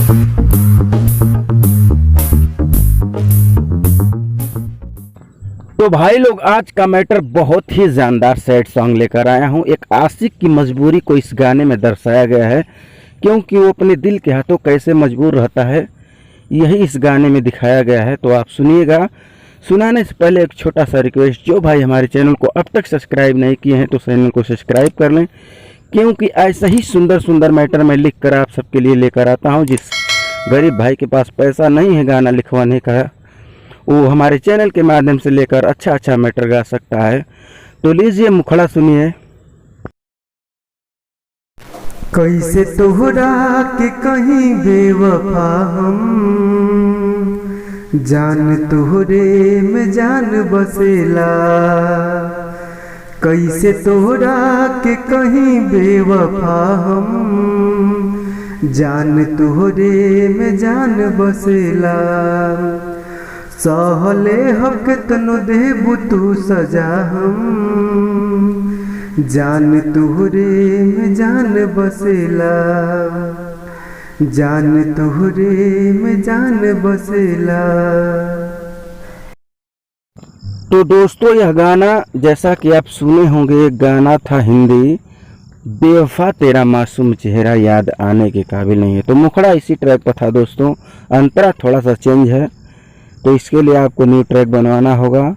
तो भाई लोग, आज का मैटर बहुत ही जानदार सैड सॉन्ग लेकर आया हूँ। एक आशिक की मजबूरी को इस गाने में दर्शाया गया है, क्योंकि वो अपने दिल के हाथों कैसे मजबूर रहता है, यही इस गाने में दिखाया गया है। तो आप सुनिएगा। सुनाने से पहले एक छोटा सा रिक्वेस्ट, जो भाई हमारे चैनल को अब तक सब्सक्राइब नहीं किए हैं तो चैनल को सब्सक्राइब कर लें, क्योंकि ऐसा ही सुंदर सुंदर मैटर मैं लिख कर आप सबके लिए लेकर आता हूँ। जिस गरीब भाई के पास पैसा नहीं है गाना लिखवाने का, वो हमारे चैनल के माध्यम से लेकर अच्छा मैटर गा सकता है। तो लीजिए मुखड़ा सुनिए। कैसे तोहरा के कहीं बेवफा हम, जान तोहरे में जान बसेला। कैसे तोहरा के कहीं बेवफा हम, जान तोहरे में जान बसेला। सहले हक तनु देबू तू सजा हम, जान तोहरे में जान बसेला। जान तोहरे में जान बसेला। तो दोस्तों, यह गाना जैसा कि आप सुने होंगे, एक गाना था हिंदी, बेवफा तेरा मासूम चेहरा याद आने के काबिल नहीं है। तो मुखड़ा इसी ट्रैक पर था दोस्तों, अंतरा थोड़ा सा चेंज है, तो इसके लिए आपको न्यू ट्रैक बनवाना होगा।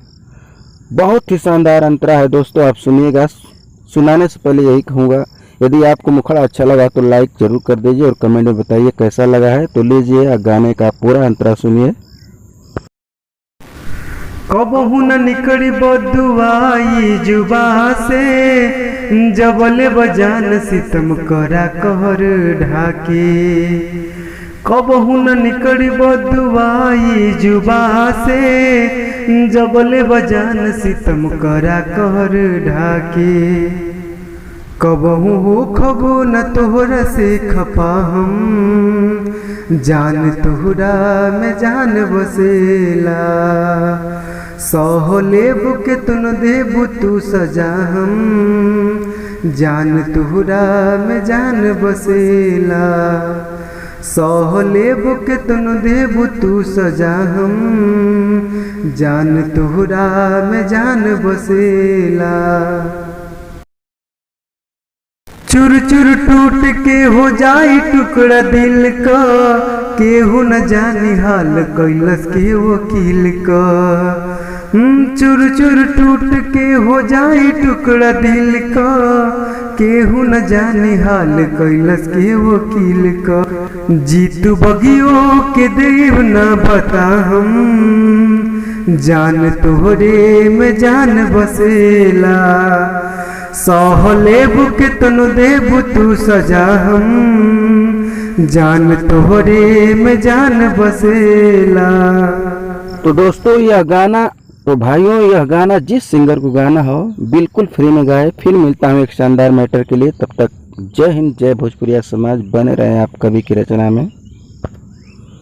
बहुत ही शानदार अंतरा है दोस्तों, आप सुनिएगा। सुनाने से पहले यही कहूँगा, यदि आपको मुखड़ा अच्छा लगा तो लाइक जरूर कर दीजिए और कमेंट में बताइए कैसा लगा है। तो लीजिए गाने का पूरा अंतरा सुनिए। कबहू न निकली बदुआई जुबा से, जबले बजान सितम करा कहर ढाके। कबहू न निकली बदुआई जुबा से, जबले बजान सितम करा कहर ढाके। कबहू हो खबो न तोहरा से खपा हम, जान तोहरा में जान बसेला। सह लेबू के तुन देबू तू सजा हम, जान तोहरा में जान बसेला। सह लेबू के तुन देबू तू सजा हम, जान तोहरा में जान बसेला। चुर चुर टूट के हो जाई टुकड़ा दिल का, केहू न जानी हाल कैलस के वकील का। चुर चुर टूट के हो जाई टुकड़ा दिल का, केहू न जानी हाल कैलस के वकील का। जीतू बगियो के देव न बता हम, जान तोहरे में जान बसेला। सह लेबू के तनु देबू तू सजा हम, जान तोहरे में जान बसेला। तो दोस्तों, यह गाना, तो भाइयों, यह गाना जिस सिंगर को गाना हो बिल्कुल फ्री में गाए। फिर मिलता हूँ एक शानदार मैटर के लिए, तब तक जय हिंद, जय भोजपुरिया समाज। बने रहे आप कवि की रचना में।